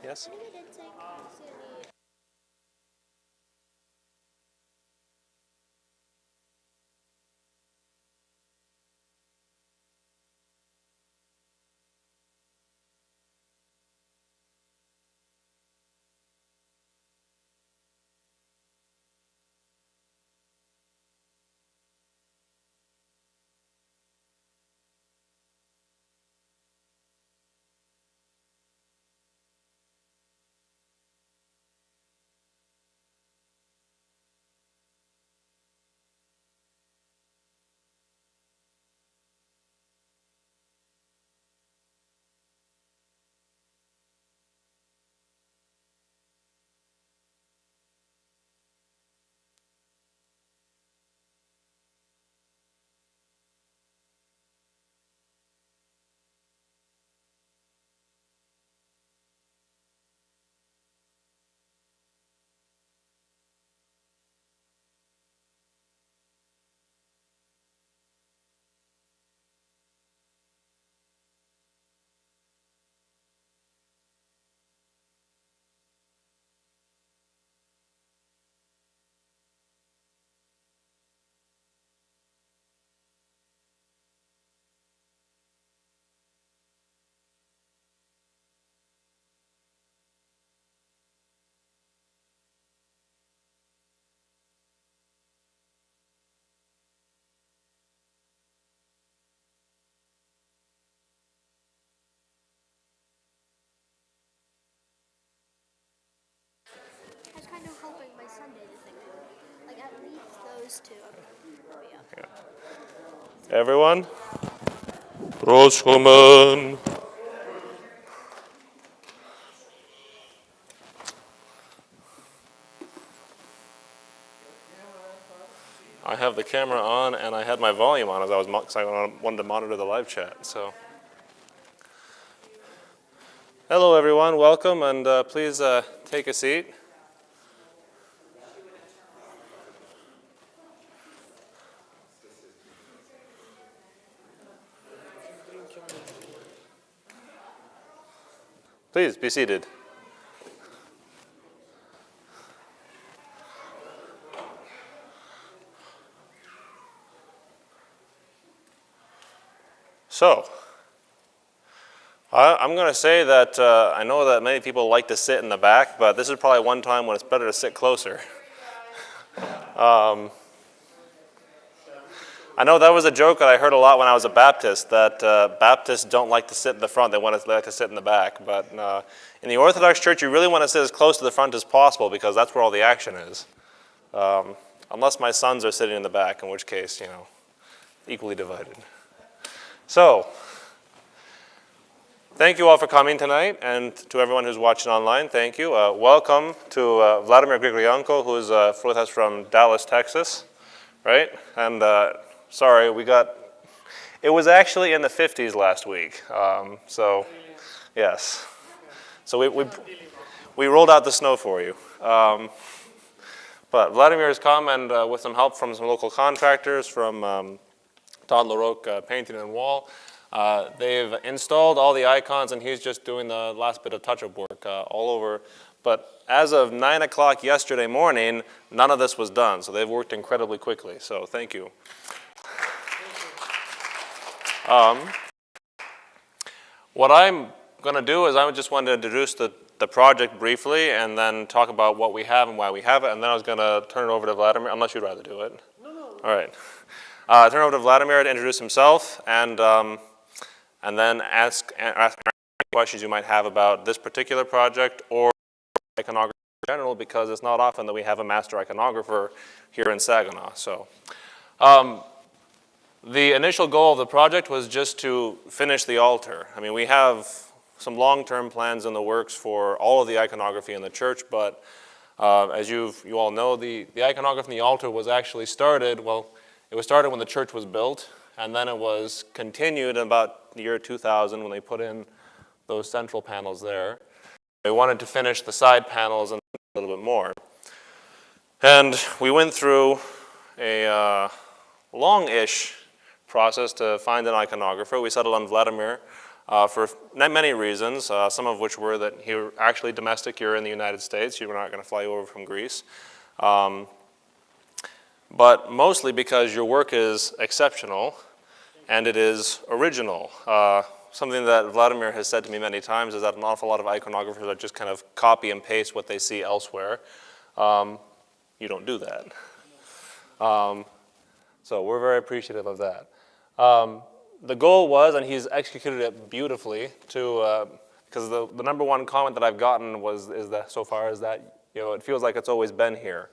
Yes? I was kind of hoping by Sunday the thing would, like at least those two. Okay. Yeah. Everyone? Großkommen. I have the camera on and I had my volume on as I wanted to monitor the live chat. So, hello everyone, welcome, and please take a seat. Please be seated. So, I'm going to say that I know that many people like to sit in the back, but this is probably one time when it's better to sit closer. I know that was a joke that I heard a lot when I was a Baptist, that Baptists don't like to sit in the front, they like to sit in the back. But in the Orthodox Church, you really want to sit as close to the front as possible because that's where all the action is. Unless my sons are sitting in the back, in which case, equally divided. So, thank you all for coming tonight, and to everyone who's watching online, thank you. Welcome to Vladimir Gregorian, who is with us from Dallas, Texas, right? And sorry, it was actually in the 50s last week, so yes. So we rolled out the snow for you. But Vladimir has come, and with some help from some local contractors, from Todd LaRoque Painting and Wall, they've installed all the icons, and he's just doing the last bit of touch-up work all over. But as of 9 o'clock yesterday morning, none of this was done, so they've worked incredibly quickly, so thank you. What I'm going to do is I just want to introduce the project briefly and then talk about what we have and why we have it, and then I was going to turn it over to Vladimir, unless you'd rather do it. No. All right. Turn it over to Vladimir to introduce himself, and then ask any questions you might have about this particular project or iconography in general, because it's not often that we have a master iconographer here in Saginaw. So, the initial goal of the project was just to finish the altar. I mean, we have some long-term plans in the works for all of the iconography in the church, but as you all know, the iconography in the altar was actually started, it was started when the church was built, and then it was continued in about the year 2000 when they put in those central panels there. They wanted to finish the side panels and a little bit more. And we went through a long-ish process to find an iconographer. We settled on Vladimir. for many reasons, some of which were that you're actually domestic, you're in the United States, you're not going to fly you over from Greece. But mostly because your work is exceptional and it is original. Something that Vladimir has said to me many times is that an awful lot of iconographers that just kind of copy and paste what they see elsewhere. You don't do that. So we're very appreciative of that. The goal was, and he's executed it beautifully, because the number one comment that I've gotten is that so far is that it feels like it's always been here.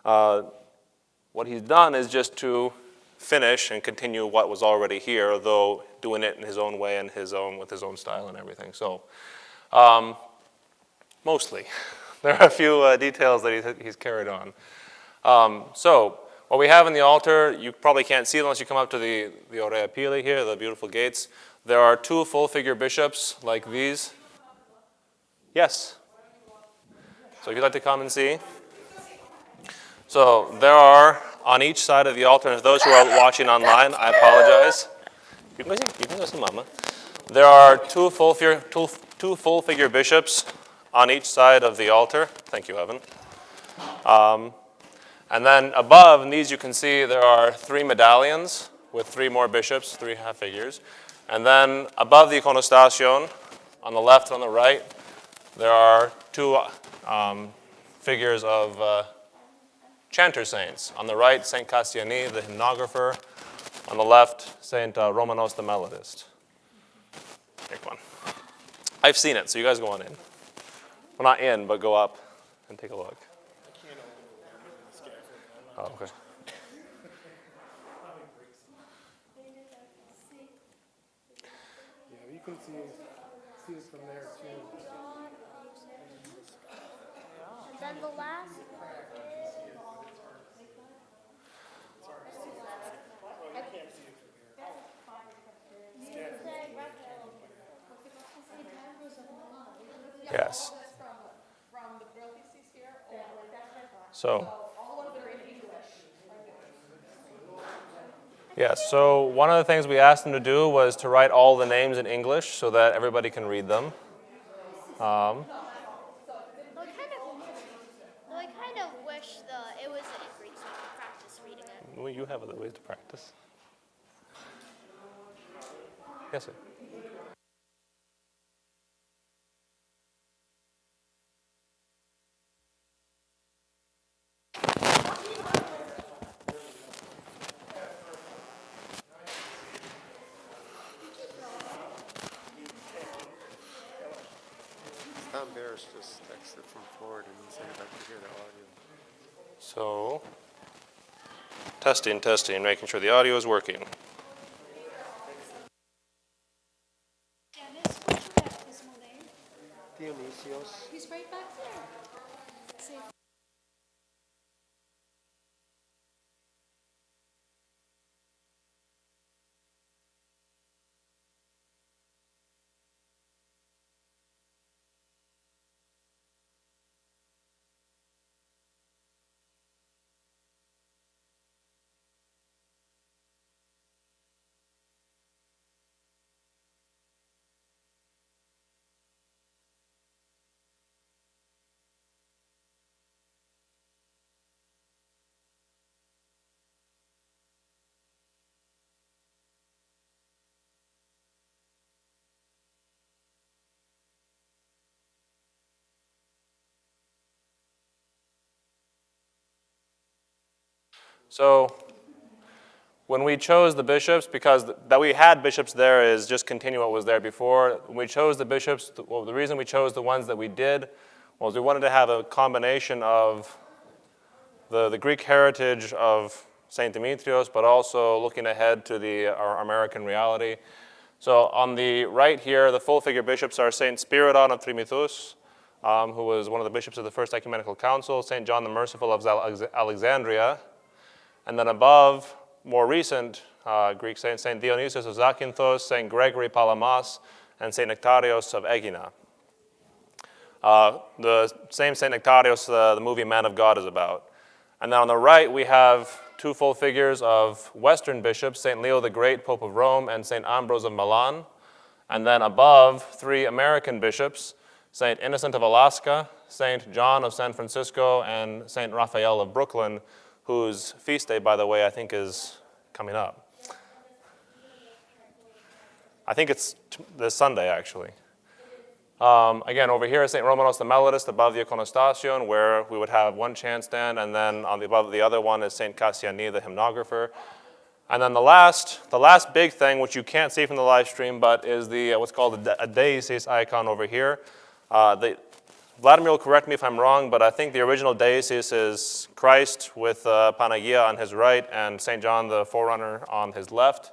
What he's done is just to finish and continue what was already here, though doing it in his own way and with his own style and everything. So, mostly. There are a few details that he's carried on. So, what we have in the altar, you probably can't see it unless you come up to the Aurea Pili here, the beautiful gates. There are two full-figure bishops like these. Yes? So if you'd like to come and see. So there are, on each side of the altar, and for those who are watching online, I apologize. You can go see Mama. There are two full-figure bishops on each side of the altar. Thank you, Evan. And then above, in these you can see there are 3 medallions with 3 more bishops, 3 half figures. And then above the iconostation, on the left and on the right, there are 2 figures of chanter saints. On the right, Saint Cassiani, the hymnographer. On the left, Saint Romanos the melodist. Take one. I've seen it, so you guys go on in. Well, not in, but go up and take a look. Oh, okay. Yeah, you can see it from there too. And then the last. Yes. So. Yes, so one of the things we asked them to do was to write all the names in English so that everybody can read them. I kind of wish it was in Greek so I could practice reading it. Well, you have other ways to practice. Yes, sir. Tom Barris just texted from Florida and he said he'd like to hear the audio. So, testing, making sure the audio is working. Dennis, where's your baptismal name? Dionysios. He's right back there. See. So, when we chose the bishops, because that we had bishops there is just continue what was there before. When we chose the bishops, well, the reason we chose the ones that we did was we wanted to have a combination of the Greek heritage of St. Demetrios, but also looking ahead to our American reality. So on the right here, the full-figure bishops are St. Spiridon of Trimithus, who was one of the bishops of the First Ecumenical Council, St. John the Merciful of Alexandria, and then above, more recent Greek saints, St. Dionysius of Zakynthos, St. Gregory Palamas, and St. Nectarios of Aegina. The same St. Nectarios the movie Man of God is about. And then on the right, we have 2 full figures of Western bishops, St. Leo the Great, Pope of Rome, and St. Ambrose of Milan. And then above, 3 American bishops, St. Innocent of Alaska, St. John of San Francisco, and St. Raphael of Brooklyn, whose feast day, by the way, I think is coming up. I think it's this Sunday, actually. Again, over here is St. Romanos the Melodist above the Iconostation, where we would have one chant stand, and then above the other one is St. Cassiani, the hymnographer. And then the last big thing, which you can't see from the live stream, but is the what's called a Deisis icon over here. Vladimir will correct me if I'm wrong, but I think the original Deisis is Christ with Panagia on his right and St. John the Forerunner on his left.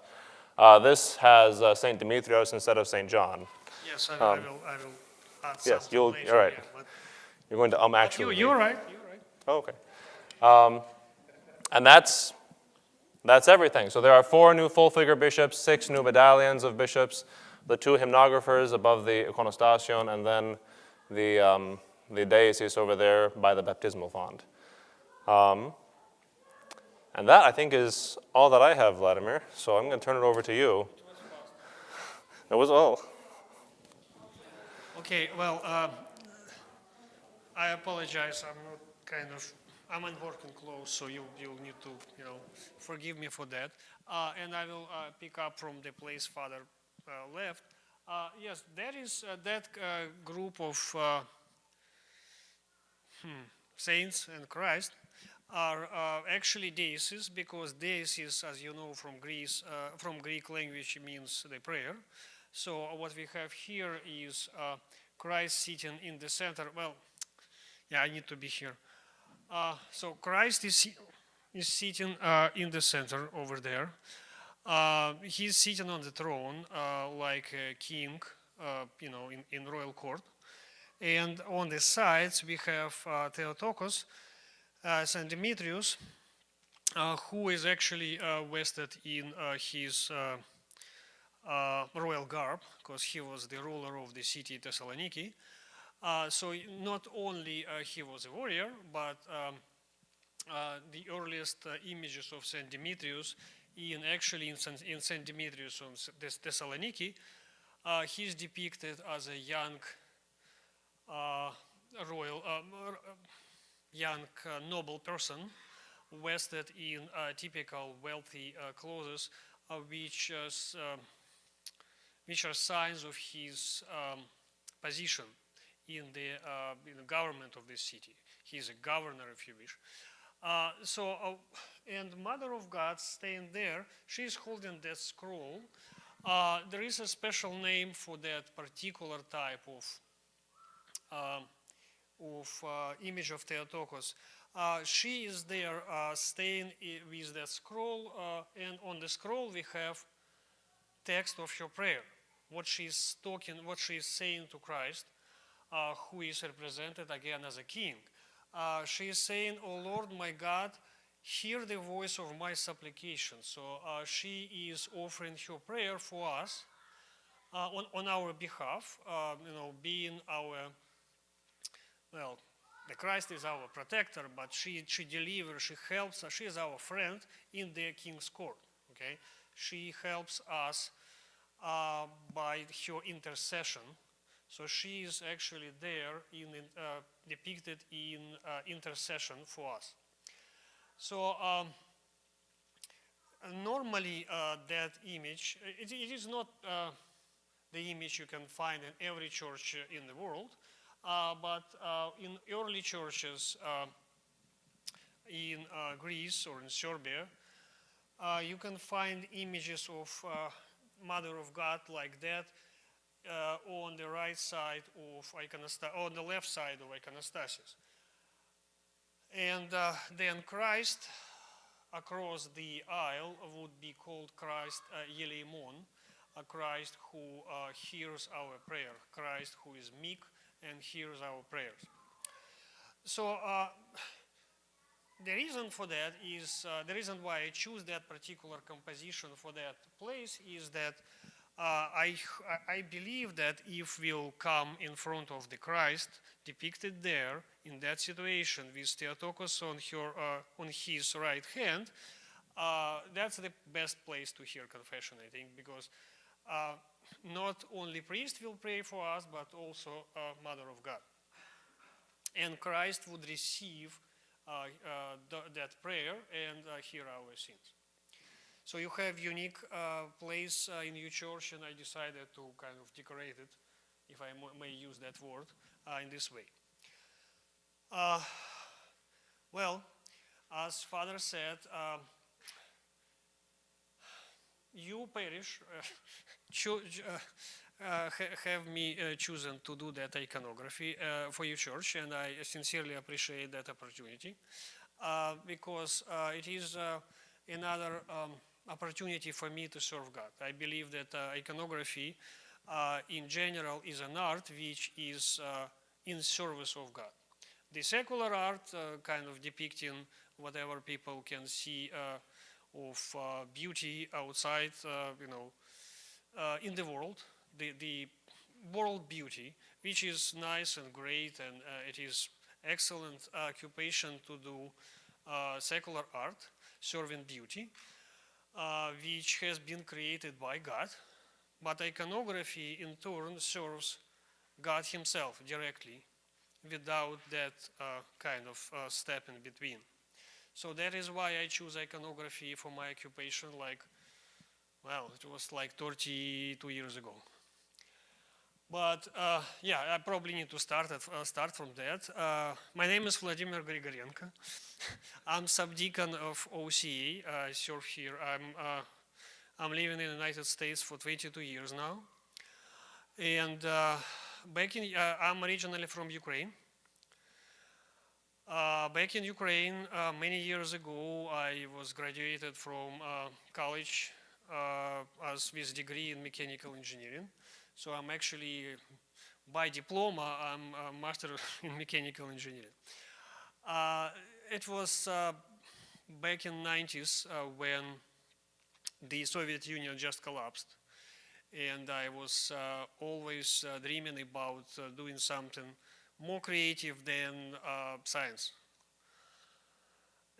This has St. Demetrios instead of St. John. Yes, I will add some Yes, you'll. explanation All right. here, but You're going to actually. you're right. Oh, okay. And that's everything. So there are 4 new full-figure bishops, 6 new medallions of bishops, the 2 hymnographers above the Iconostation, and then the Deisis over there by the baptismal font. And that, I think, is all that I have, Vladimir. So I'm going to turn it over to you. It was all. Okay, well, I apologize. I'm in working clothes, so you'll need to, forgive me for that. And I will pick up from the place Father left. Yes, there is that group of saints and Christ are actually deises, because deises, as you know from Greek language, means the prayer. So what we have here is Christ sitting in the center. Well, yeah, I need to be here. So Christ is sitting in the center over there. He's sitting on the throne like a king, in royal court. And on the sides we have Theotokos, St. Demetrios, who is actually vested in his royal garb, because he was the ruler of the city Thessaloniki. So not only he was a warrior, but the earliest images of St. Demetrius in St. Demetrius on Thessaloniki, he's depicted as a young noble person, vested in typical wealthy clothes, which are signs of his position in the government of this city. He's a governor, if you wish. And Mother of God staying there, she's holding that scroll. There is a special name for that particular type of image of Theotokos. She is there staying with that scroll, and on the scroll we have text of her prayer, what she's saying to Christ, who is represented again as a king. She is saying, "O Lord my God, hear the voice of my supplication." So she is offering her prayer for us on our behalf, being our, the Christ is our protector, but she delivers, she helps us, she is our friend in the king's court. Okay, she helps us by her intercession. So she is actually there depicted in intercession for us. So normally that image, it is not the image you can find in every church in the world, but in early churches in Greece or in Serbia, you can find images of Mother of God like that on the right side of on the left side of iconostasis. And then Christ across the aisle would be called Christ Yeleimon, a Christ who hears our prayer, Christ who is meek and hears our prayers. So the reason for that is, the reason why I choose that particular composition for that place is that I believe that if we'll come in front of the Christ depicted there in that situation with Theotokos on his right hand, that's the best place to hear confession, I think, because not only priest will pray for us, but also Mother of God. And Christ would receive that prayer and hear our sins. So you have unique place in your church, and I decided to kind of decorate it, if I may use that word, in this way. Well, as Father said, you parish have me chosen to do that iconography for your church, and I sincerely appreciate that opportunity because it is another opportunity for me to serve God. I believe that iconography in general is an art which is in service of God. The secular art kind of depicting whatever people can see of beauty outside, in the world, the world beauty, which is nice and great, and it is excellent occupation to do secular art, serving beauty, which has been created by God. But iconography in turn serves God himself directly, without that kind of step in between. So that is why I choose iconography for my occupation, it was like 32 years ago. But yeah, I probably need to start from that. My name is Vladimir Gregorian. I'm subdeacon of OCA. I serve here. I'm living in the United States for 22 years now. And I'm originally from Ukraine. Back in Ukraine, many years ago, I was graduated from college with degree in mechanical engineering. So I'm actually, by diploma, I'm a master in mechanical engineering. It was back in the 90s when the Soviet Union just collapsed. And I was always dreaming about doing something more creative than science.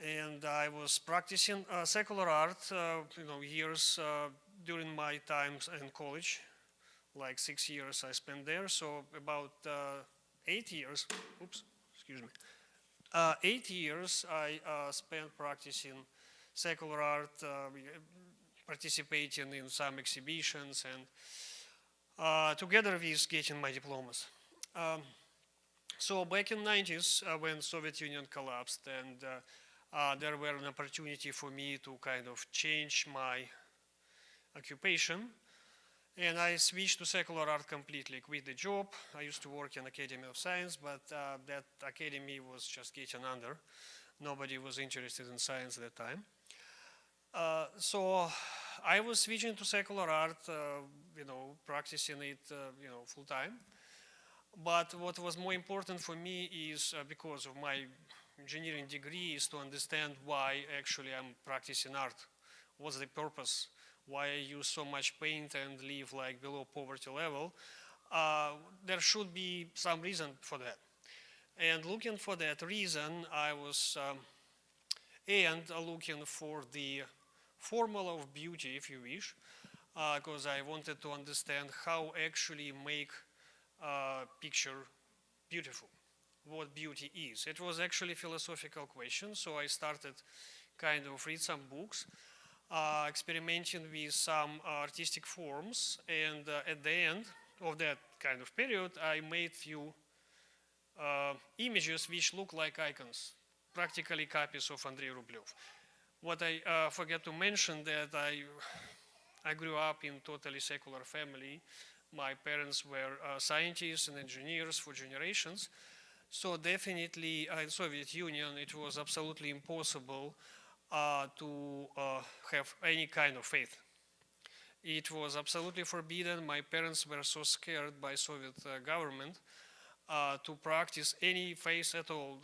And I was practicing secular art, years during my times in college, like 6 years I spent there. So about 8 years, 8 years I spent practicing secular art, participating in some exhibitions, and together with getting my diplomas. So back in the 90s, when Soviet Union collapsed, and there were an opportunity for me to kind of change my occupation, and I switched to secular art completely, quit the job. I used to work in Academy of Science, but that academy was just getting under. Nobody was interested in science at that time. So I was switching to secular art, practicing it, full time. But what was more important for me is, because of my engineering degree, is to understand why actually I'm practicing art. What's the purpose? Why I use so much paint and live like below poverty level? There should be some reason for that. And looking for that reason, I was looking for the formula of beauty, if you wish, because I wanted to understand how actually make picture beautiful, what beauty is. It was actually a philosophical question, so I started kind of read some books, experimenting with some artistic forms, and at the end of that kind of period, I made few images which look like icons, practically copies of Andrei Rublev. What I forget to mention that I grew up in totally secular family. My parents were scientists and engineers for generations. So definitely in Soviet Union, it was absolutely impossible to have any kind of faith. It was absolutely forbidden. My parents were so scared by Soviet government to practice any faith at all.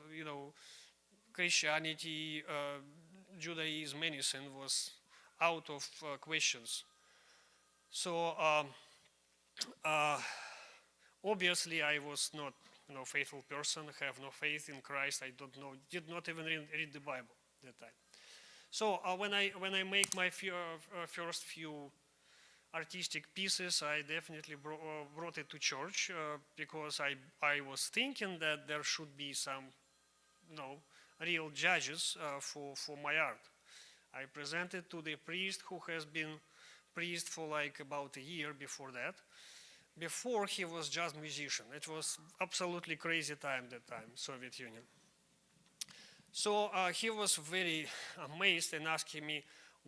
Christianity, Judaism, anything was out of questions. So obviously I was not a faithful person, have no faith in Christ. I don't know, did not even read the Bible at that time. So when I make my first few artistic pieces, I definitely brought it to church because I was thinking that there should be some, real judges for my art. I presented to the priest who has been priest for like about a year before that. Before he was just musician. It was absolutely crazy time that time, Soviet Union. So he was very amazed and asking me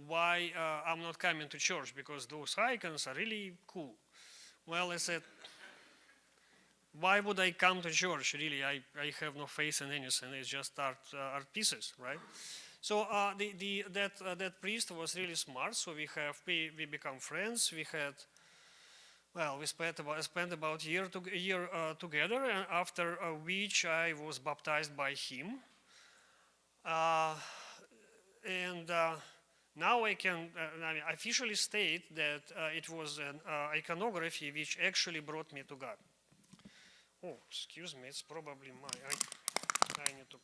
why I'm not coming to church because those icons are really cool. Well, I said, why would I come to church? Really, I have no faith in anything. It's just art pieces, right? So that priest was really smart. So we become friends. We spent about a year together, and after which I was baptized by him. Now I can officially state that it was an iconography which actually brought me to God. Oh, excuse me, it's probably I need to.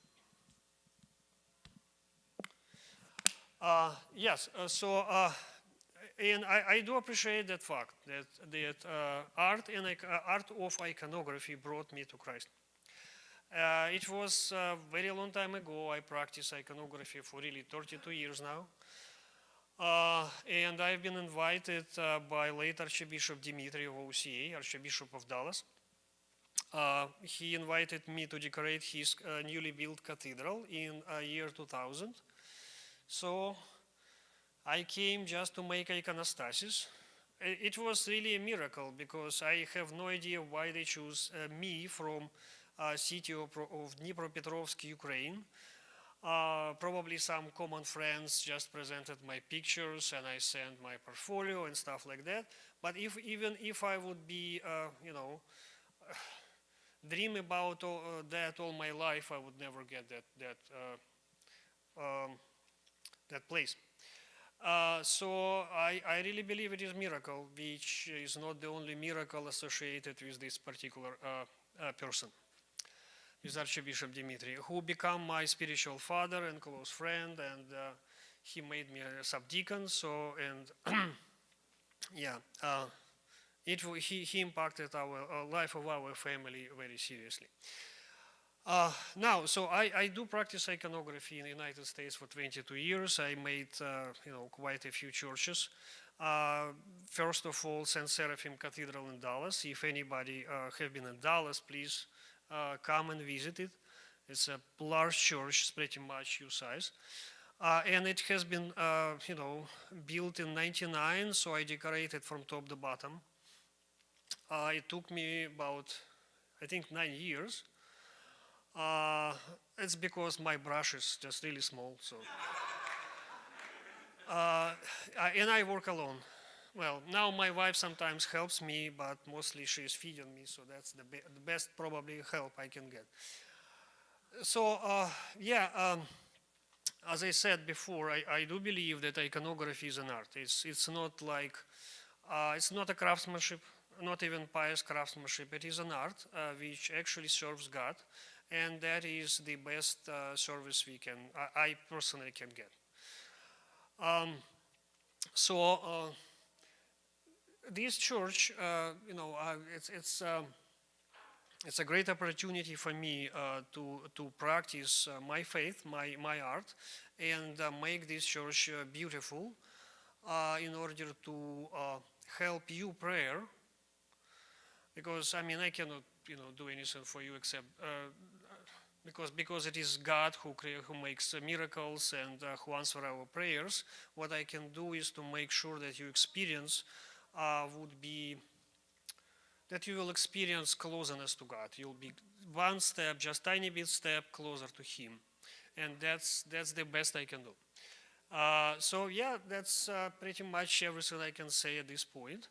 Yes, and I do appreciate that fact that art of iconography brought me to Christ. It was a very long time ago. I practiced iconography for really 32 years now. And I've been invited by late Archbishop Demetrios of OCA, Archbishop of Dallas. He invited me to decorate his newly built cathedral in year 2000. So I came just to make iconostasis. It was really a miracle because I have no idea why they choose me from city of Dnipropetrovsk, Ukraine. Probably some common friends just presented my pictures and I sent my portfolio and stuff like that. But even if I would be, dream about that all my life, I would never get that place. So I really believe it is a miracle, which is not the only miracle associated with this particular person, with Archbishop Dimitri, who became my spiritual father and close friend, and he made me a subdeacon. So, and yeah, he impacted our life of our family very seriously. Now, so I do practice iconography in the United States for 22 years. I made, quite a few churches. First of all, St. Seraphim Cathedral in Dallas. If anybody have been in Dallas, please come and visit it. It's a large church, it's pretty much your size. And it has been, built in '99, so I decorated from top to bottom. It took me about, I think, 9 years. It's because my brush is just really small, so. And I work alone. Well, now my wife sometimes helps me, but mostly she is feeding me, so that's the best probably help I can get. So, as I said before, I do believe that iconography is an art. It's not like, it's not a craftsmanship, not even pious craftsmanship. It is an art which actually serves God. And that is the best service I personally can get. This church, it's a great opportunity for me to practice my faith, my art, and make this church beautiful in order to help you prayer. Because I cannot, do anything for you except. Because it is God who makes miracles and who answers our prayers. What I can do is to make sure that your experience would be that you will experience closeness to God. You'll be one step, just tiny bit step closer to Him, and that's the best I can do. So yeah, that's pretty much everything I can say at this point.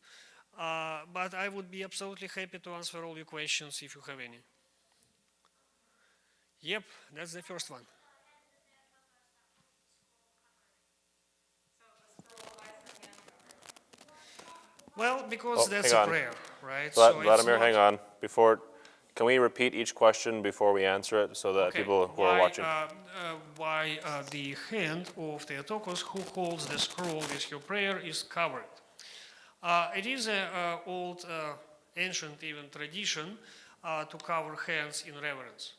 But I would be absolutely happy to answer all your questions if you have any. Yep, that's the first one. Well, because that's a prayer, right? Vladimir, hang on. Can we repeat each question before we answer it so that people who are watching? Why the hand of Theotokos who holds the scroll with your prayer is covered? It is an old, ancient even tradition to cover hands in reverence.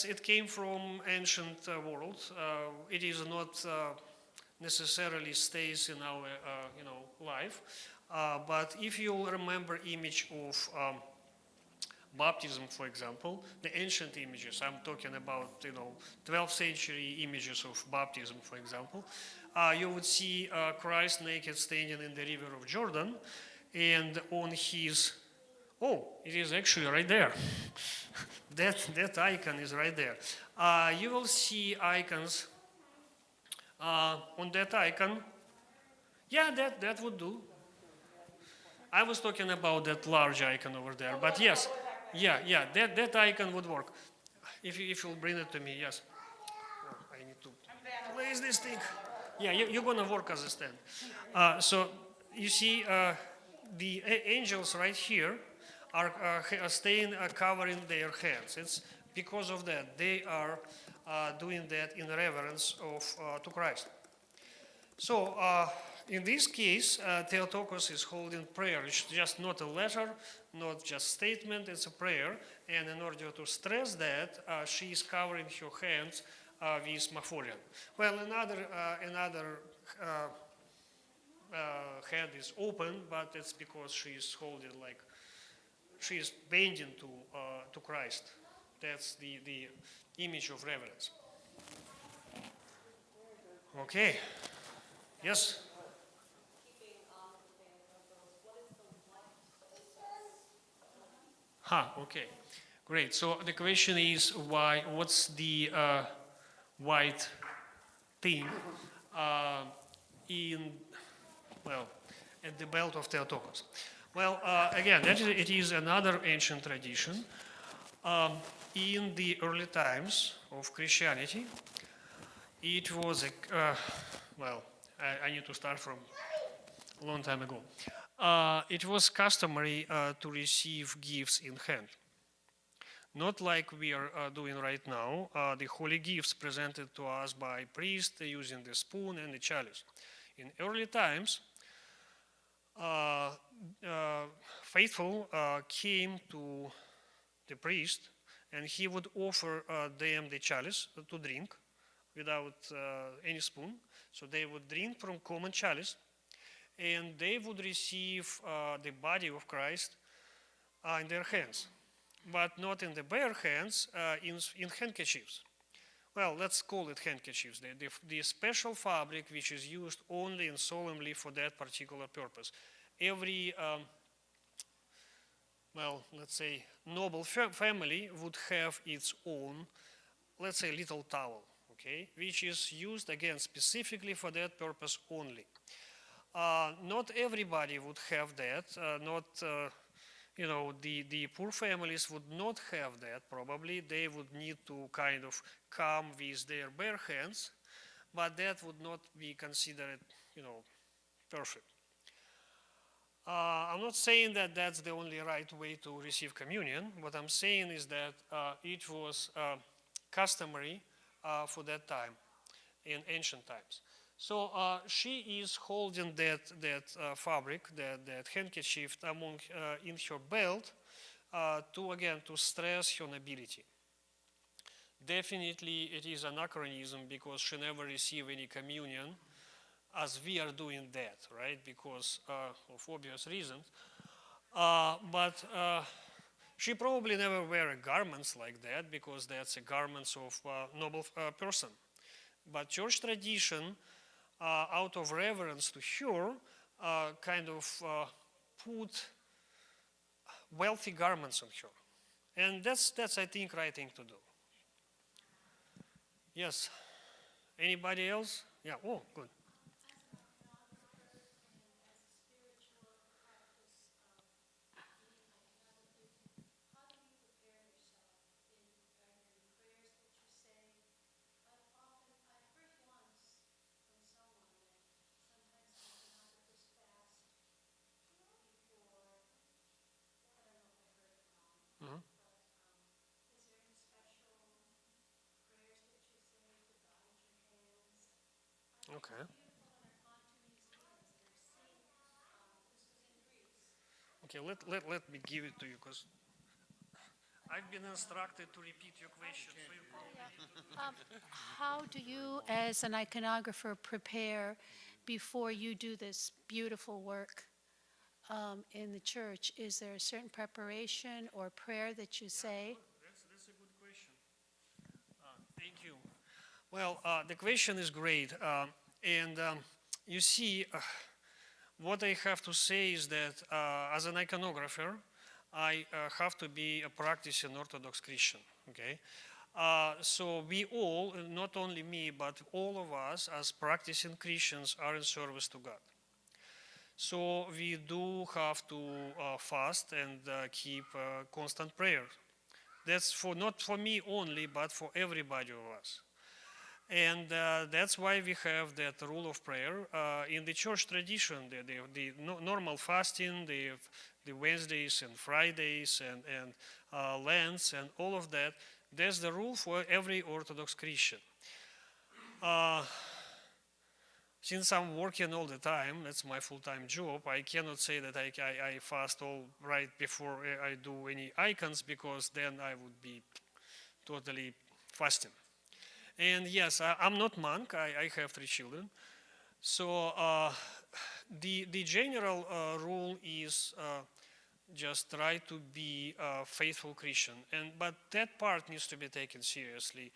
It came from ancient world. It is not necessarily stays in our life. But if you remember image of baptism, for example, the ancient images, I'm talking about 12th century images of baptism, for example, you would see Christ naked standing in the river of Jordan, and on his, it is actually right there. that icon is right there. You will see icons on that icon. Yeah, that would do. I was talking about that large icon over there, but yes, that icon would work. If you'll bring it to me, yes. I need to place this thing. Yeah, you're gonna work as a stand. So you see the angels right here are staying covering their hands. It's because of that they are doing that in reverence to Christ. So in this case, Theotokos is holding prayer. It's just not a letter, not just statement, it's a prayer. And in order to stress that, she is covering her hands with maphorion. Well, another hand is open, but it's because she is holding she is bending to Christ. That's the image of reverence. Okay. Yes? Okay. Great. So the question is what's the white thing at the belt of Theotokos? Well, again, it is another ancient tradition. In the early times of Christianity, it was I need to start from a long time ago. It was customary to receive gifts in hand. Not like we are doing right now, the holy gifts presented to us by priests using the spoon and the chalice. In early times, faithful came to the priest and he would offer them the chalice to drink without any spoon. So they would drink from common chalice and they would receive the body of Christ in their hands, but not in the bare hands, in handkerchiefs. Well, let's call it handkerchiefs, the special fabric which is used only and solemnly for that particular purpose. Every, let's say, noble family would have its own, let's say, little towel, okay, which is used, again, specifically for that purpose only. Not everybody would have that, the poor families would not have that, probably. They would need to kind of come with their bare hands, but that would not be considered, perfect. I'm not saying that that's the only right way to receive communion. What I'm saying is that it was customary for that time, in ancient times. So she is holding that fabric, that handkerchief in her belt to stress her nobility. Definitely it is anachronism because she never received any communion as we are doing that, right? Because of obvious reasons. But she probably never wear garments like that because that's a garments of noble person. But church tradition, out of reverence to her, kind of put wealthy garments on her. And that's I think, right thing to do. Yes. Anybody else? Yeah, good. Okay. Okay, let me give it to you because I've been instructed to repeat your question. So you probably need to How do you, as an iconographer, prepare before you do this beautiful work in the church? Is there a certain preparation or prayer that you say? That's a good question. Thank you. Well, the question is great. And you see, what I have to say is that as an iconographer, I have to be a practicing Orthodox Christian, okay? So we all, not only me, but all of us as practicing Christians are in service to God. So we do have to fast and keep constant prayer. That's for not for me only, but for everybody of us. And that's why we have that rule of prayer. In the church tradition, the normal fasting, the Wednesdays and Fridays and Lents and all of that, that's the rule for every Orthodox Christian. Since I'm working all the time, that's my full-time job, I cannot say that I fast all right before I do any icons, because then I would be totally fasting. And yes, I'm not monk, I have 3 children. So the general rule is just try to be a faithful Christian. But that part needs to be taken seriously.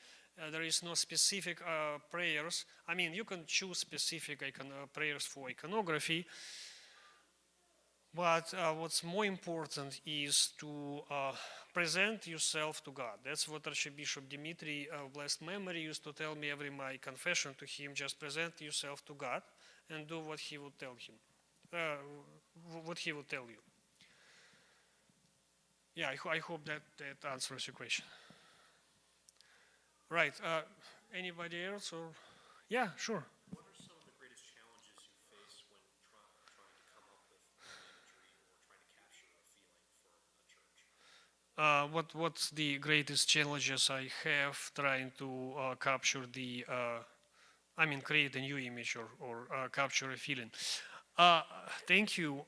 There is no specific prayers. I mean, you can choose specific prayers for iconography, but what's more important is to present yourself to God. That's what Archbishop Dimitri of blessed memory used to tell me every my confession to him. Just present yourself to God and do what he would tell him, what he would tell you. Yeah, I hope that answers your question. Right. Anybody else? Or yeah, sure. What are some of the greatest challenges you face when trying to come up with imagery or trying to capture a feeling for a church? What's the greatest challenges I have trying to capture create a new image or capture a feeling? Thank you.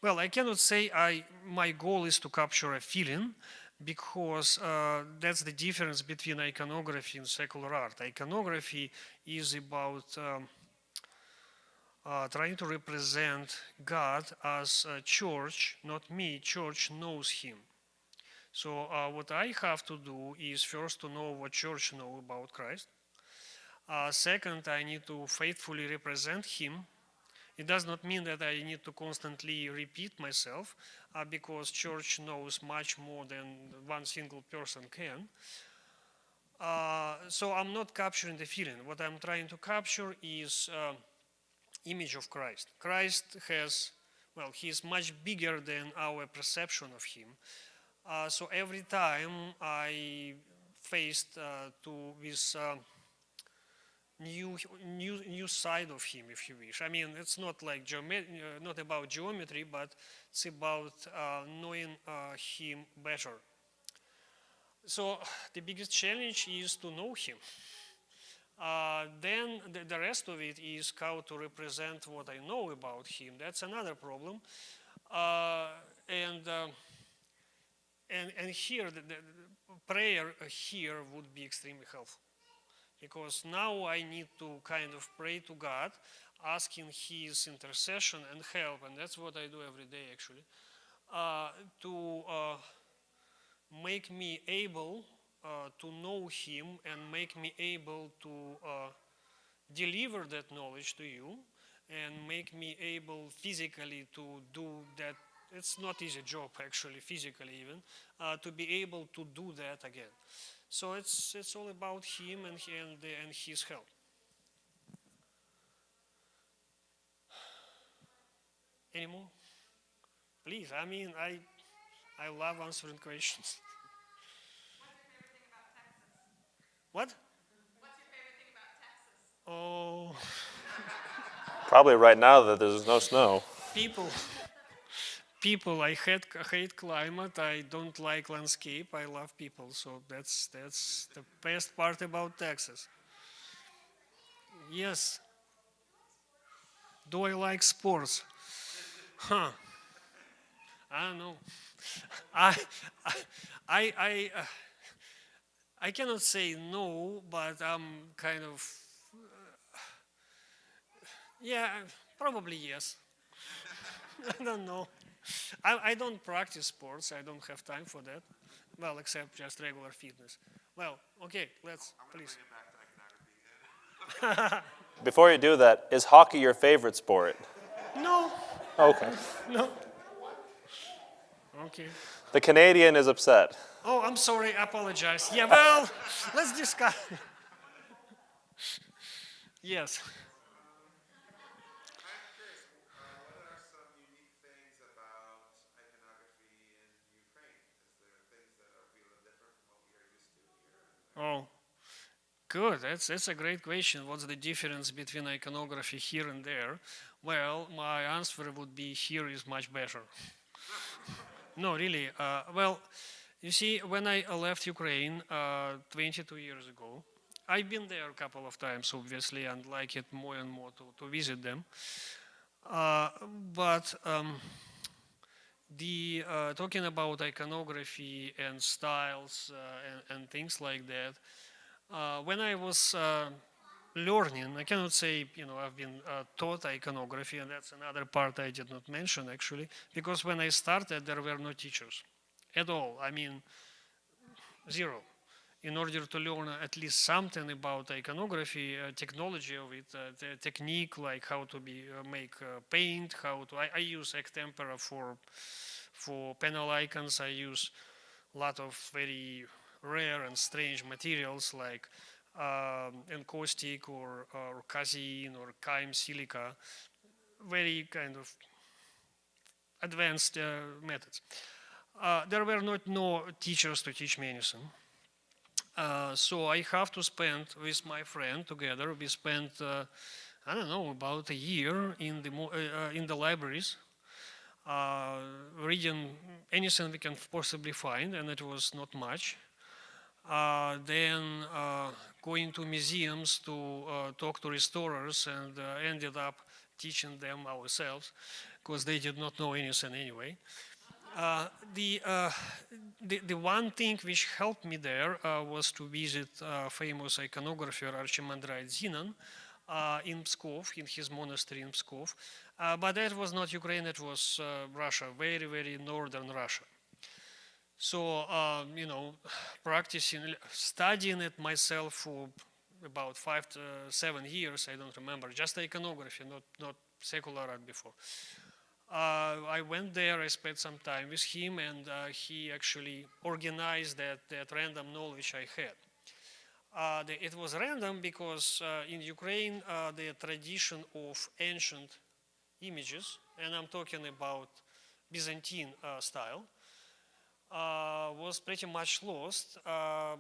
Well, I cannot say my goal is to capture a feeling, because that's the difference between iconography and secular art. Iconography is about trying to represent God as a church, not me. Church knows him. So what I have to do is first to know what church know about Christ. Second, I need to faithfully represent him. It does not mean that I need to constantly repeat myself, because church knows much more than one single person can. So I'm not capturing the feeling. What I'm trying to capture is image of Christ. Christ has, well, he's much bigger than our perception of him. So every time I faced with new side of him, if you wish. I mean, it's not like not about geometry, but it's about knowing him better. So the biggest challenge is to know him. Then the rest of it is how to represent what I know about him. That's another problem. And here, the prayer here would be extremely helpful. Because now I need to kind of pray to God, asking his intercession and help, and that's what I do every day actually, to make me able to know him and make me able to deliver that knowledge to you and make me able physically to do that. It's not easy job actually, physically even, to be able to do that again. So it's all about him and his help. Any more? Please, I mean, I love answering questions. What's your favorite thing about Texas? What? What's your favorite thing about Texas? Oh. Probably right now that there's no snow. People, I hate climate. I don't like landscape. I love people. So that's the best part about Texas. Yes. Do I like sports? Huh. I don't know. I, I, I, I cannot say no, but I'm kind of, yeah, probably yes. I don't know. I don't practice sports. I don't have time for that. Well, except just regular fitness. Well, okay, let's, please. Before you do that, is hockey your favorite sport? No, Okay. no. Okay. The Canadian is upset. Oh, I'm sorry. I apologize. Yeah, well, let's discuss. Yes. I'm curious, what are some unique things about iconography in Ukraine? Is there things that are really different from what we are used to here? Oh, good. That's a great question. What's the difference between iconography here and there? Well, my answer would be here is much better. No, really. Well, you see, when I left Ukraine 22 years ago, I've been there a couple of times, obviously, and like it more and more to visit them. But talking about iconography and styles and things like that, when I was learning, I cannot say, I've been taught iconography, and that's another part I did not mention actually, because when I started, there were no teachers at all. I mean, zero. In order to learn at least something about iconography, technology of it, the technique, like how to make paint, I use Ectempera for panel icons. I use a lot of very rare and strange materials like encaustic or casein or chyme silica, very kind of advanced methods. There were no teachers to teach me anything. So I have to spend with my friend together. We spent, I don't know, about a year in the libraries, reading anything we can possibly find, and it was not much. Then going to museums to talk to restorers, and ended up teaching them ourselves because they did not know anything anyway. The one thing which helped me there was to visit famous iconographer Archimandrite Zenon in Pskov, in his monastery in Pskov. But that was not Ukraine, it was Russia, very, very northern Russia. So, studying it myself for about 5 to 7 years, I don't remember, just iconography, not secular art before. I went there, I spent some time with him, and he actually organized that random knowledge I had. It was random because in Ukraine, the tradition of ancient images, and I'm talking about Byzantine style, was pretty much lost, I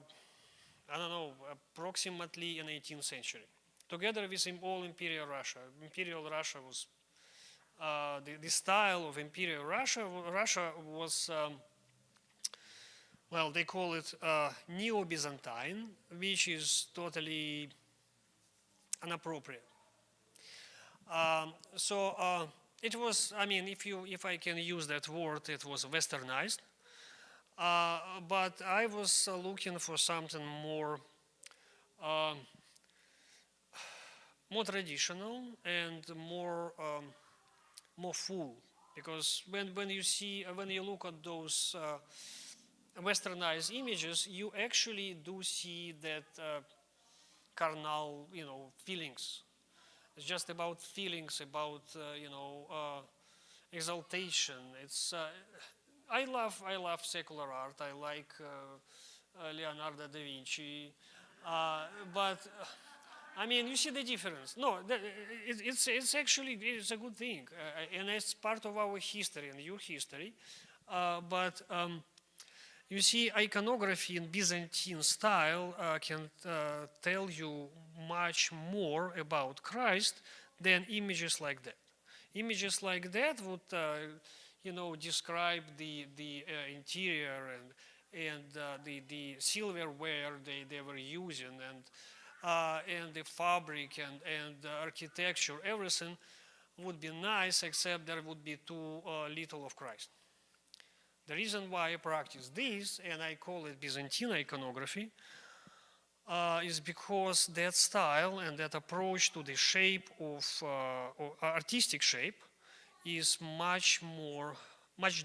don't know, approximately in 18th century. Together with all Imperial Russia. Imperial Russia was, the style of Imperial Russia was, well, they call it Neo-Byzantine, which is totally inappropriate. It was, I mean, if I can use that word, it was westernized. But I was looking for something more traditional and more full, because when you look at those westernized images, you actually do see that carnal, feelings. It's just about feelings, about exaltation. It's I love secular art. I like Leonardo da Vinci, but I mean, you see the difference. No, it's actually a good thing, and it's part of our history and your history. But you see, iconography in Byzantine style can tell you much more about Christ than images like that. Images like that would describe the interior and the silverware they were using, and the fabric and the architecture. Everything would be nice, except there would be too little of Christ. The reason why I practice this, and I call it Byzantine iconography, is because that style and that approach to the shape of or artistic shape is much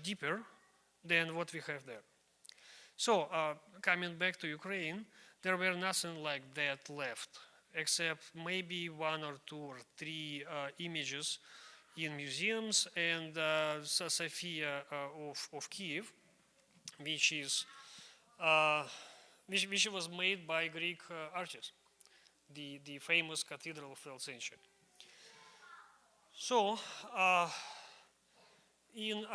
deeper than what we have there. So, coming back to Ukraine, there were nothing like that left, except maybe 1 or 2 or 3 images in museums, and Sophia of Kiev, which is which was made by Greek artists, the famous cathedral of 12th century. So, in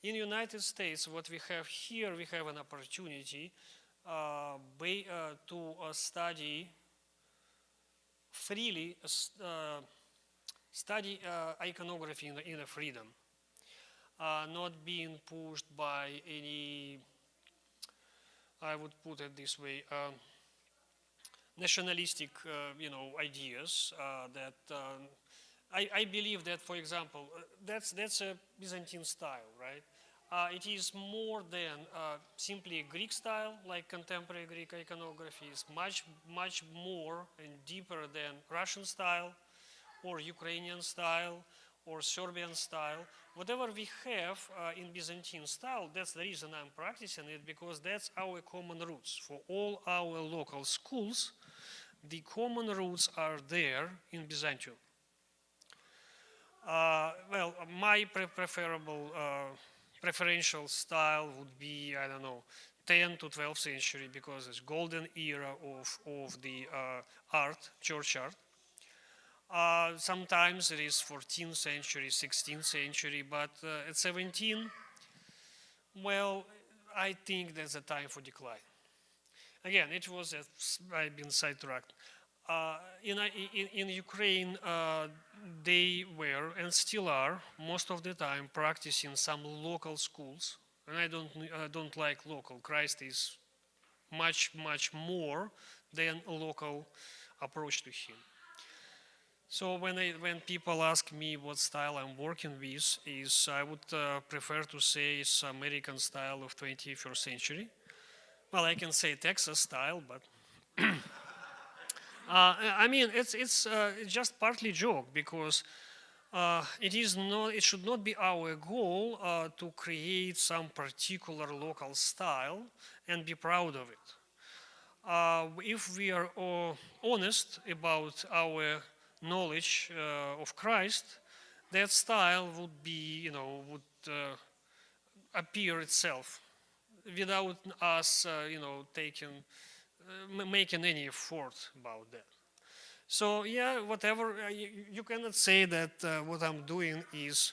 United States, what we have here, we have an opportunity to study freely, study iconography in a freedom, not being pushed by any, I would put it this way, nationalistic, ideas that I believe that, for example, that's a Byzantine style, right? It is more than simply a Greek style, like contemporary Greek iconography is much more and deeper than Russian style, or Ukrainian style, or Serbian style. Whatever we have in Byzantine style, that's the reason I'm practicing it, because that's our common roots. For all our local schools, the common roots are there in Byzantium. Well, my preferential style would be, I don't know, 10th to 12th century, because it's golden era of the art, church art. Sometimes it is 14th century, 16th century, but at 17, well, I think there's a time for decline. Again, it was, I've been sidetracked. In Ukraine, they were and still are most of the time practicing some local schools, and I don't like local. Christ is much more than a local approach to him. So when people ask me what style I'm working with, is I would prefer to say it's American style of 21st century. Well, I can say Texas style, but I mean it's just partly joke, because it should not be our goal to create some particular local style and be proud of it. If we are honest about our knowledge of Christ, that style would be, would appear itself without us, making any effort about that. So yeah, whatever, you cannot say that what I'm doing is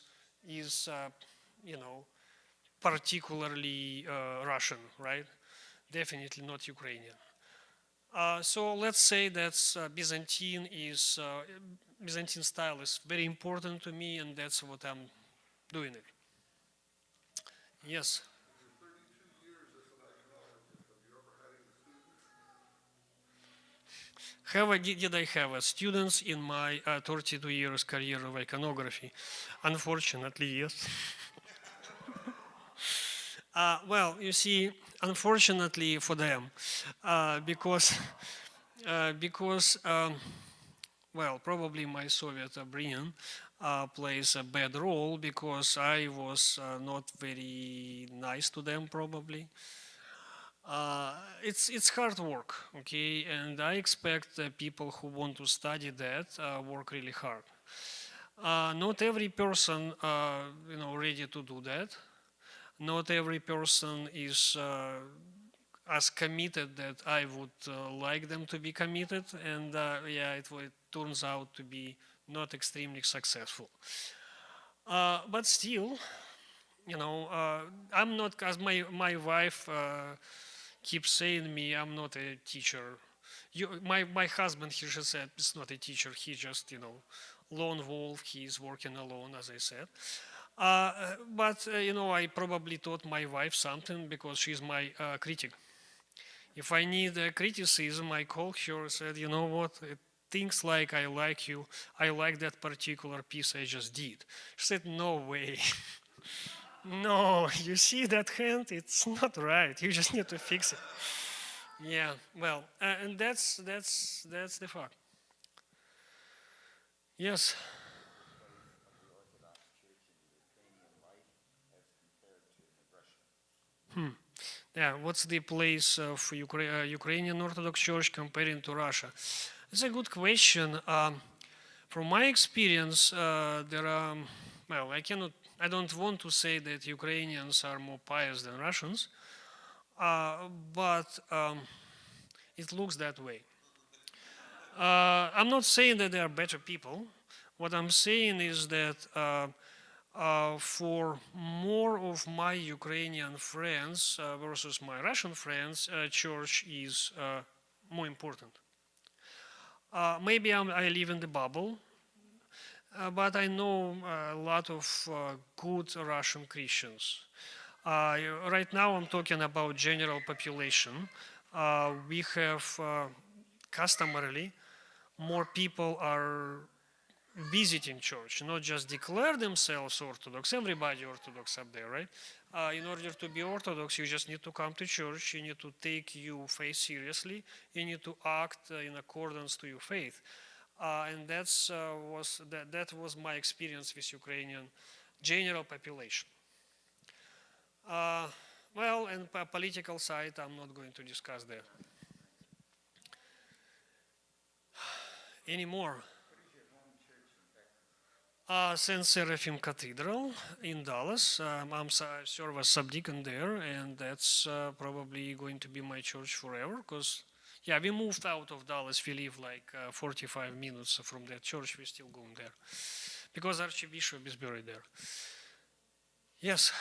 particularly Russian, right? Definitely not Ukrainian. So let's say that Byzantine style is very important to me, and that's what I'm doing it. Yes. Did I have students in my 32 years career of iconography? Unfortunately, yes. Well, you see, unfortunately for them, because well, probably my Soviet upbringing plays a bad role, because I was not very nice to them, probably. It's hard work, okay, and I expect people who want to study that work really hard. Not every person, ready to do that. Not every person is as committed that I would like them to be committed, and yeah, it turns out to be not extremely successful. But still, I'm not, as my wife keeps saying me, I'm not a teacher. My husband, she said, is not a teacher. He just, lone wolf. He's working alone, as I said. But I probably taught my wife something, because she's my critic. If I need a criticism, I call her and said, you know what, things like I like you, I like that particular piece I just did. She said, no way. No, you see that hand? It's not right. You just need to fix it. Yeah, well, and that's the fact. Yes. Yeah, what's the place of Ukrainian Orthodox Church comparing to Russia? It's a good question. From my experience, there are, well, I don't want to say that Ukrainians are more pious than Russians, but it looks that way. I'm not saying that they are better people. What I'm saying is that for more of my Ukrainian friends versus my Russian friends, church is more important. Maybe I live in the bubble, but I know a lot of good Russian Christians. Right now, I'm talking about general population. We have customarily more people are visiting church, not just declare themselves Orthodox. Everybody Orthodox up there, right? In order to be Orthodox, you just need to come to church. You need to take your faith seriously. You need to act in accordance to your faith. And that was my experience with Ukrainian general population. Well, and political side, I'm not going to discuss that anymore. St. Seraphim Cathedral in Dallas. I'm serve as subdeacon there, and that's probably going to be my church forever. Because, yeah, we moved out of Dallas. We live like 45 minutes from that church. We're still going there because Archbishop is buried there. Yes.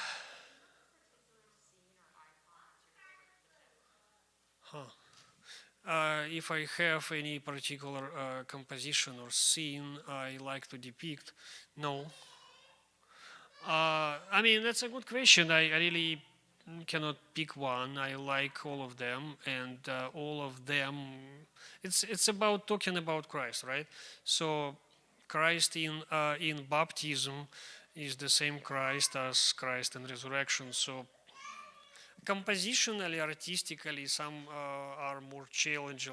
If I have any particular composition or scene I like to depict, no. I mean, that's a good question. I really cannot pick one. I like all of them, and all of them, it's about talking about Christ, right? So Christ in baptism is the same Christ as Christ in resurrection. So compositionally, artistically, some are more challenged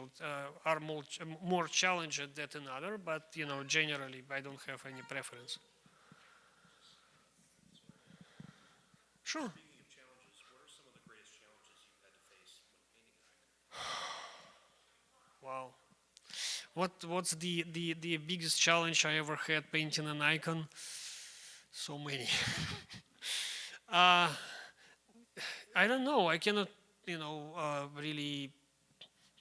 than another, but generally, I don't have any preference. Sure. Speaking of challenges, what are some of the greatest challenges you've had to face when painting an icon? Wow. What's the biggest challenge I ever had painting an icon? So many. I don't know. I cannot, really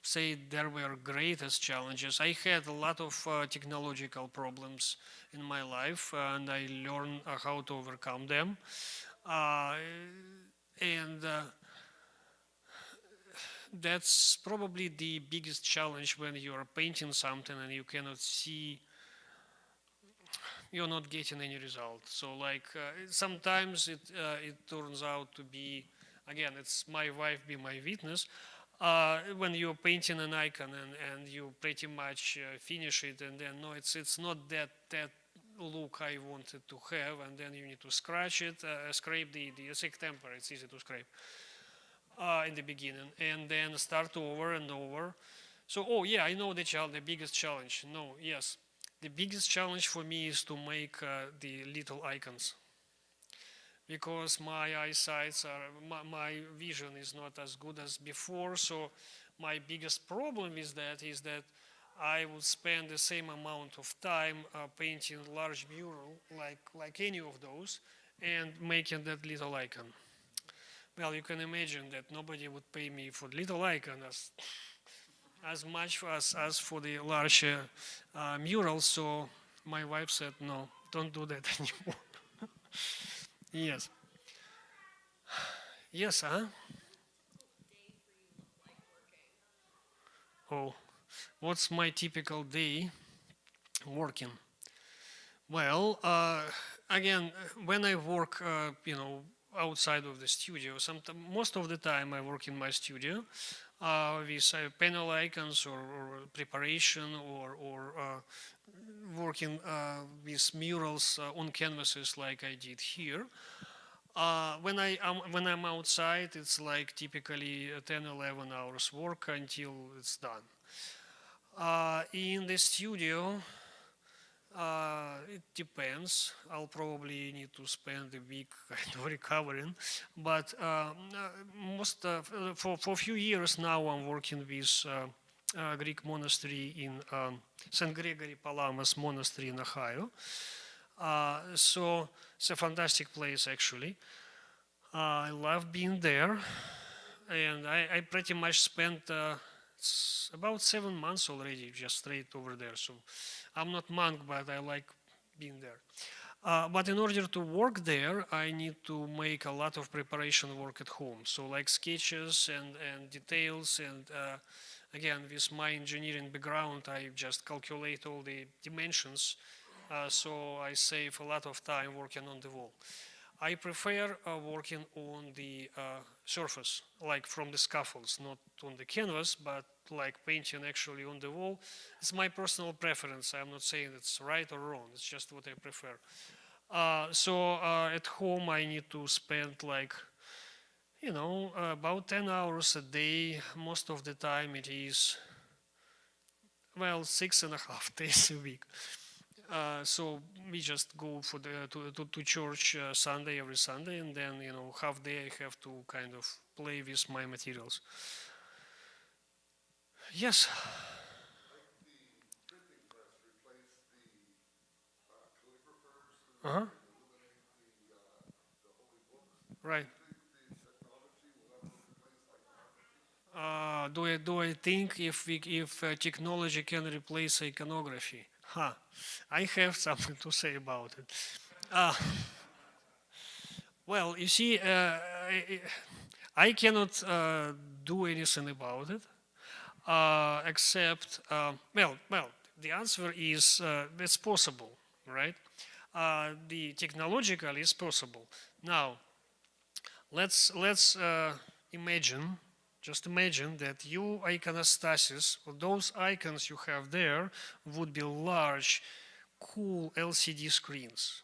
say there were greatest challenges. I had a lot of technological problems in my life, and I learned how to overcome them. And that's probably the biggest challenge when you are painting something and you cannot see, you're not getting any result. So like sometimes it turns out to be, again, it's my wife be my witness, when you're painting an icon and you pretty much finish it, and then no, it's not that look I wanted to have, and then you need to scratch it, scrape the thick temper. It's easy to scrape in the beginning, and then start over and over. So, oh yeah, I know the biggest challenge. No, yes, the biggest challenge for me is to make the little icons, because my my vision is not as good as before. So my biggest problem is that I would spend the same amount of time painting large mural like any of those and making that little icon. Well, you can imagine that nobody would pay me for little icon as much as for the large mural. So my wife said, no, don't do that anymore. Yes. Yes, huh? Oh, what's my typical day working? Well, again, when I work, outside of the studio, most of the time I work in my studio with panel icons or preparation or working with murals on canvases like I did here. When I'm outside, it's like typically 10, 11 hours work until it's done. In the studio, it depends. I'll probably need to spend a week kind of recovering, but for a few years now, I'm working with Greek monastery in St. Gregory Palamas Monastery in Ohio. So it's a fantastic place, actually. I love being there, and I pretty much spent it's about 7 months already just straight over there. So I'm not monk, but I like being there. But in order to work there, I need to make a lot of preparation work at home. So like sketches and details, and again, with my engineering background, I just calculate all the dimensions. So I save a lot of time working on the wall. I prefer working on the surface, like from the scaffolds, not on the canvas, but like painting actually on the wall. It's my personal preference. I'm not saying it's right or wrong. It's just what I prefer. So at home, I need to spend like, about 10 hours a day. Most of the time it is, well, 6.5 days a week. So we just go to church every Sunday, and then half day I have to kind of play with my materials. Yes. Uh-huh. Right. Do I think if technology can replace iconography? I have something to say about it. Well, you see, I cannot do anything about it, except, the answer is it's possible, right? The technological is possible. Now, let's imagine. Just imagine that you iconostasis, or those icons you have there, would be large, cool LCD screens.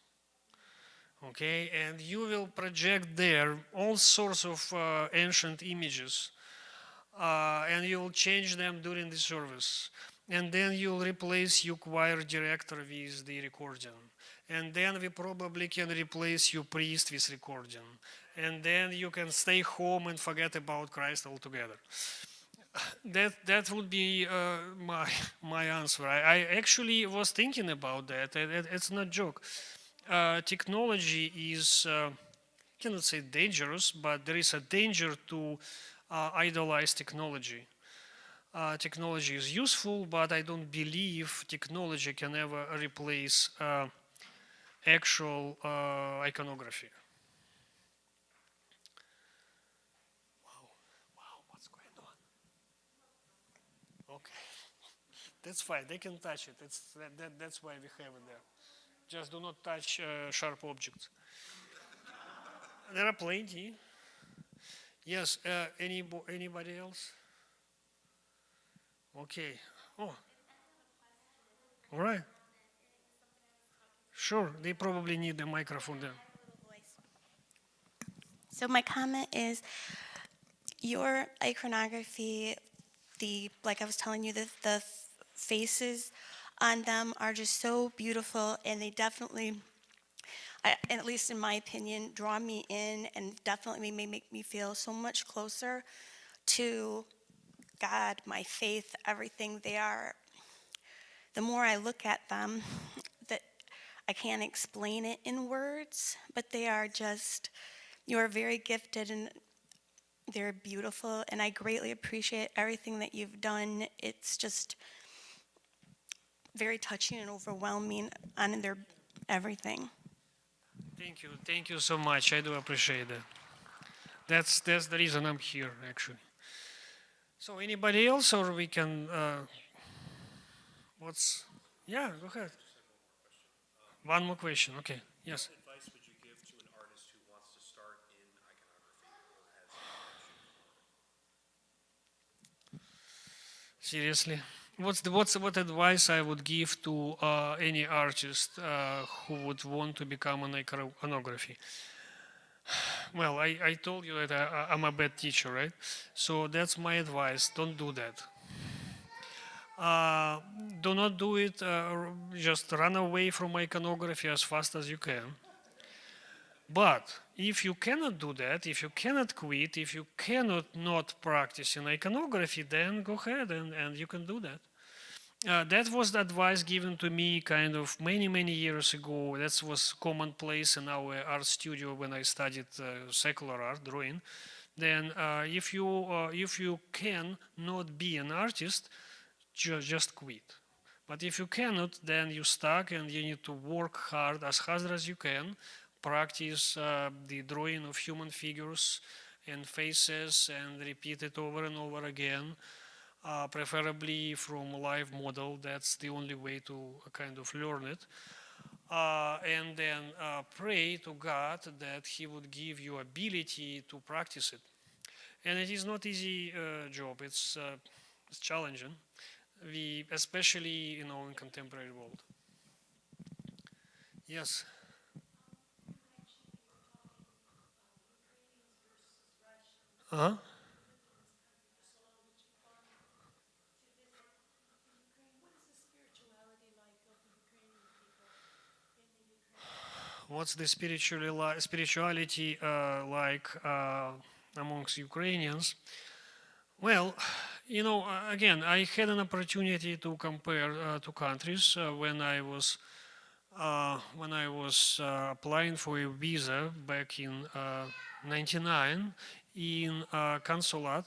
Okay, and you will project there all sorts of ancient images, and you'll change them during the service. And then you'll replace your choir director with the recording. And then we probably can replace your priest with recording. And then you can stay home and forget about Christ altogether. That would be my answer. I actually was thinking about that. It's not a joke. Technology is, cannot say dangerous, but there is a danger to idolize technology. Technology is useful, but I don't believe technology can ever replace actual iconography. Wow, what's going on? Okay, that's fine. They can touch it. That's why we have it there. Just do not touch sharp objects. There are plenty. Yes. Anybody else? Okay. Oh. All right. Sure. They probably need the microphone there. So my comment is, your iconography, like I was telling you, the faces on them are just so beautiful, and they definitely, at least in my opinion, draw me in and definitely make me feel so much closer to God, my faith, everything. They are, the more I look at them, that I can't explain it in words, but they are just, you are very gifted and they're beautiful, and I greatly appreciate everything that you've done. It's just very touching and overwhelming on their everything. Thank you so much. I do appreciate that. That's the reason I'm here, actually. So anybody else, or we can, yeah, go ahead. One more question, okay, yes. What advice would you give to an artist who wants to start in iconography or has Seriously? What advice I would give to any artist who would want to become an iconography? Well, I told you that I'm a bad teacher, right? So that's my advice. Don't do that. Do not do it. Just run away from iconography as fast as you can. But if you cannot do that, if you cannot quit, if you cannot not practice in iconography, then go ahead and you can do that. That was the advice given to me kind of many years ago. That was commonplace in our art studio when I studied secular art, drawing. Then if you can not be an artist, just quit. But if you cannot, then you stuck and you need to work hard as you can, practice the drawing of human figures and faces and repeat it over and over again, preferably from a live model. That's the only way to kind of learn it. And then pray to God that He would give you ability to practice it. And it is not easy job. It's challenging. Especially in contemporary world. Yes. Uh-huh. What's the spirituality like amongst Ukrainians? Well, again, I had an opportunity to compare two countries when I was applying for a visa back in '99 in consulate,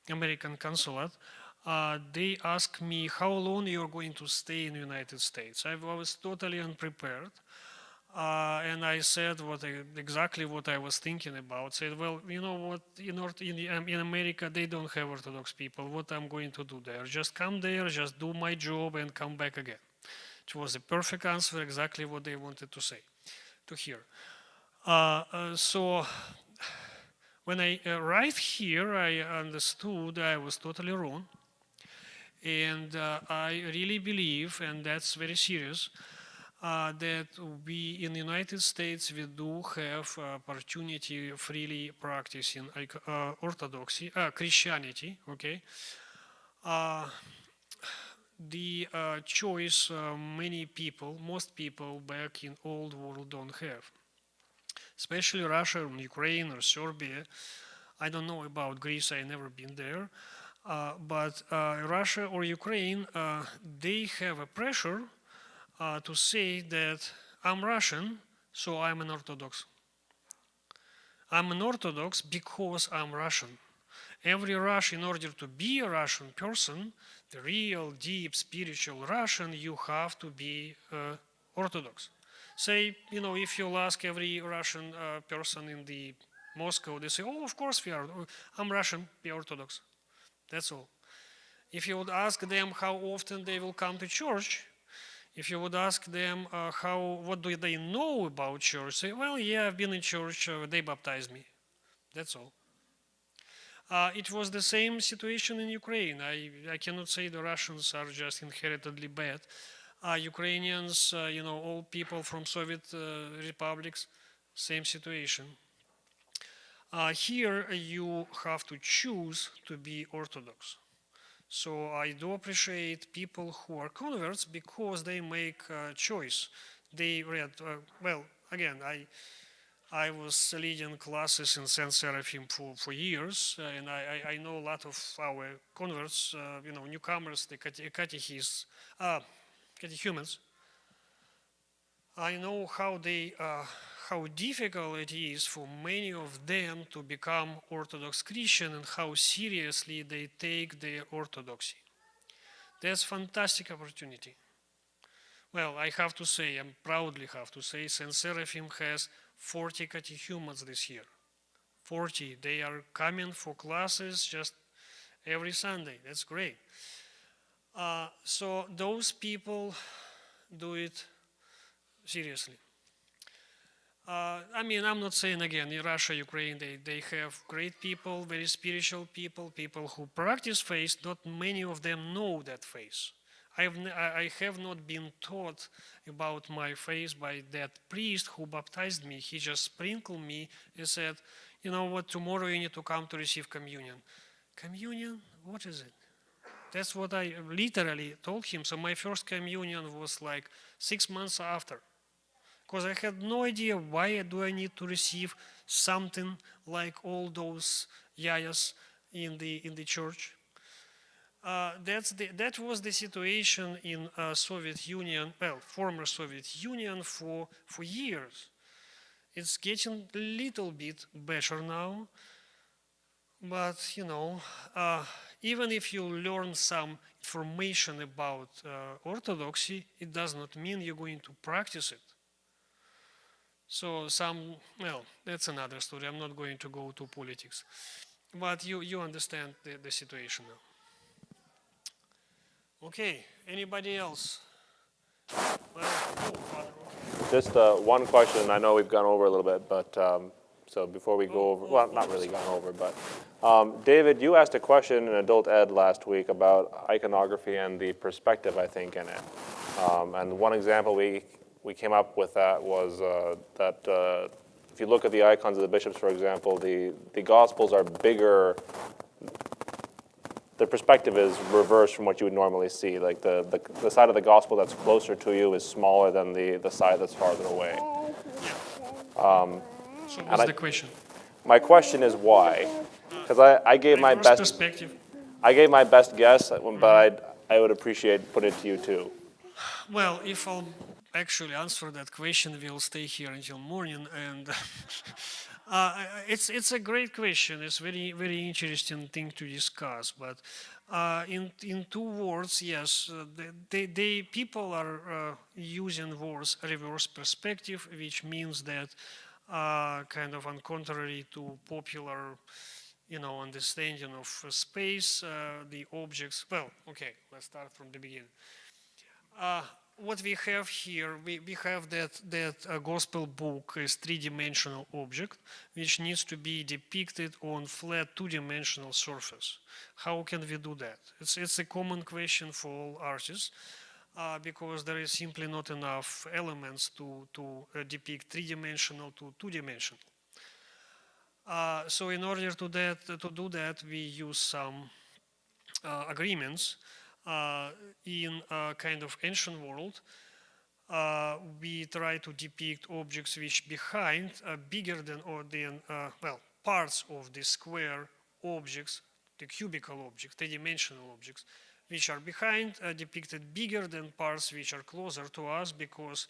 American consulate. They asked me how long you're going to stay in the United States. I was totally unprepared. And I said exactly what I was thinking about. Said, well, you know what, in America, they don't have Orthodox people. What I'm going to do there? Just come there, just do my job and come back again. It was a perfect answer, exactly what they wanted to hear. So when I arrived here, I understood I was totally wrong. And I really believe, and that's very serious, that we in the United States we do have opportunity freely practicing Orthodoxy, Christianity. Okay, the choice most people back in old world don't have, especially Russia, or Ukraine, or Serbia. I don't know about Greece. I never been there, but Russia or Ukraine, they have a pressure. To say that I'm Russian, so I'm an Orthodox. I'm an Orthodox because I'm Russian. Every Russian, in order to be a Russian person, the real, deep, spiritual Russian, you have to be Orthodox. Say, if you'll ask every Russian person in the Moscow, they say, oh, of course we are. I'm Russian, be Orthodox. That's all. If you would ask them how often they will come to church, if you would ask them what do they know about church, say, well, yeah, I've been in church, they baptized me. That's all. It was the same situation in Ukraine. I cannot say the Russians are just inherently bad. Ukrainians, all people from Soviet republics, same situation. Here you have to choose to be Orthodox. So I do appreciate people who are converts because they make a choice. They read, again, I was leading classes in Saint Seraphim for years, and I know a lot of our converts, newcomers, the catechumens. I know how difficult it is for many of them to become Orthodox Christian and how seriously they take their orthodoxy. That's a fantastic opportunity. Well, I have to say, I proudly have to say, St. Seraphim has 40 catechumens this year. 40. They are coming for classes just every Sunday. That's great. So those people do it seriously. I'm not saying again, in Russia, Ukraine, they have great people, very spiritual people who practice faith. Not many of them know that faith. I have not been taught about my faith by that priest who baptized me. He just sprinkled me and said, you know what, tomorrow you need to come to receive communion. Communion? What is it? That's what I literally told him. So my first communion was like 6 months after. Because I had no idea why do I need to receive something like all those yayas in the church. That was the situation in Soviet Union, well, former Soviet Union for years. It's getting a little bit better now, but even if you learn some information about Orthodoxy, it does not mean you're going to practice it. So that's another story. I'm not going to go to politics, but you understand the situation now. Okay, anybody else? Well, Father, okay. Just one question. I know we've gone over a little bit, but so before we go over, well, not really gone over, but David, you asked a question in Adult Ed last week about iconography and the perspective, I think, in it. And one example we came up with that was that if you look at the icons of the bishops, for example, the Gospels are bigger. The perspective is reversed from what you would normally see. Like the side of the Gospel that's closer to you is smaller than the side that's farther away. So what's the question? My question is why? Because I gave my Reverse best perspective. I gave my best guess, but I would appreciate putting it to you too. Well, if I'll actually answer that question, we'll stay here until morning. And it's a great question. It's very, very interesting thing to discuss. But in 2 words, yes, people are using words reverse perspective, which means that kind of on contrary to popular understanding of space, the objects. Well, okay, let's start from the beginning. What we have here, we have that gospel book is 3-dimensional object, which needs to be depicted on flat 2-dimensional surface. How can we do that? It's a common question for all artists, because there is simply not enough elements to depict 3-dimensional to 2-dimensional. So in order to do that, we use some agreements. In a kind of ancient world, we try to depict objects which behind are bigger than parts of the square objects, the cubical objects, 3-dimensional objects, which are behind are depicted bigger than parts which are closer to us, because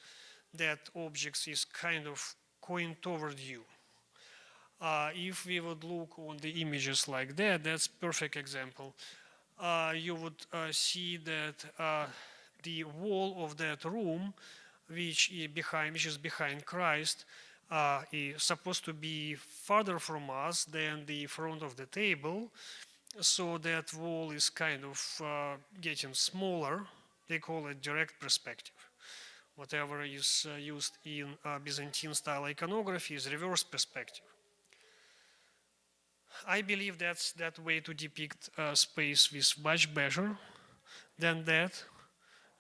that object is kind of going toward you. If we would look on the images like that, that's perfect example. You would see that the wall of that room, which is behind Christ, is supposed to be farther from us than the front of the table. So that wall is kind of getting smaller. They call it direct perspective. Whatever is used in Byzantine style iconography is reverse perspective. I believe that's that way to depict space is much better than that,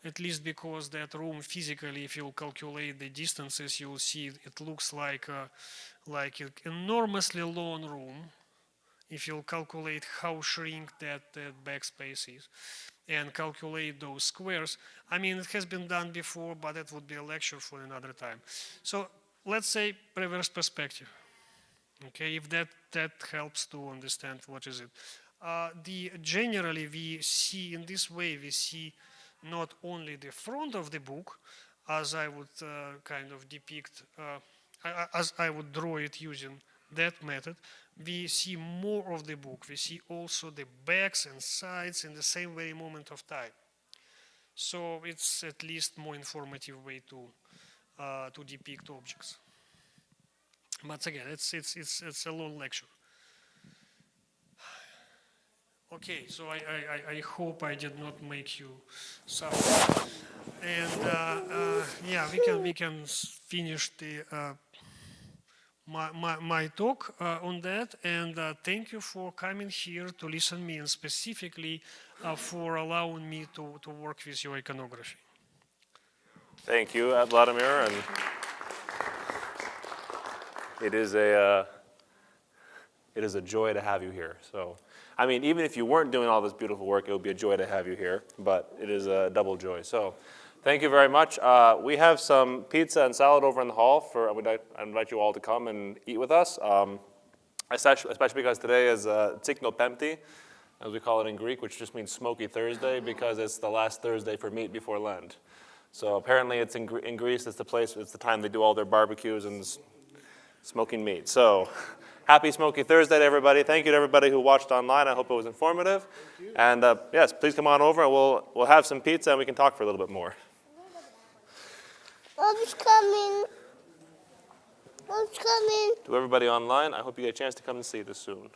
at least because that room physically, if you calculate the distances, you'll see it looks like an enormously long room. If you'll calculate how shrink that backspace is and calculate those squares. I mean, it has been done before, but that would be a lecture for another time. So let's say reverse perspective. Okay, if that helps to understand what is it. Generally we see in this way, we see not only the front of the book, as I would kind of depict, as I would draw it using that method, we see more of the book. We see also the backs and sides in the same very moment of time. So it's at least more informative way to depict objects. But again, it's a long lecture. Okay, so I hope I did not make you suffer. And yeah, we can finish the my talk on that, and thank you for coming here to listen me, and specifically for allowing me to work with your iconography. Thank you, Vladimir, and it is a joy to have you here. So, I mean, even if you weren't doing all this beautiful work, it would be a joy to have you here, but it is a double joy. So, thank you very much. We have some pizza and salad over in the hall. I invite you all to come and eat with us, especially because today is Tsikno Pempti, as we call it in Greek, which just means Smoky Thursday, because it's the last Thursday for meat before Lent. So apparently it's in Greece, it's the time they do all their barbecues and smoking meat. So happy Smoky Thursday to everybody. Thank you to everybody who watched online. I hope it was informative. And yes, please come on over and we'll have some pizza and we can talk for a little bit more. Mom's coming. Mom's coming. To everybody online, I hope you get a chance to come and see this soon.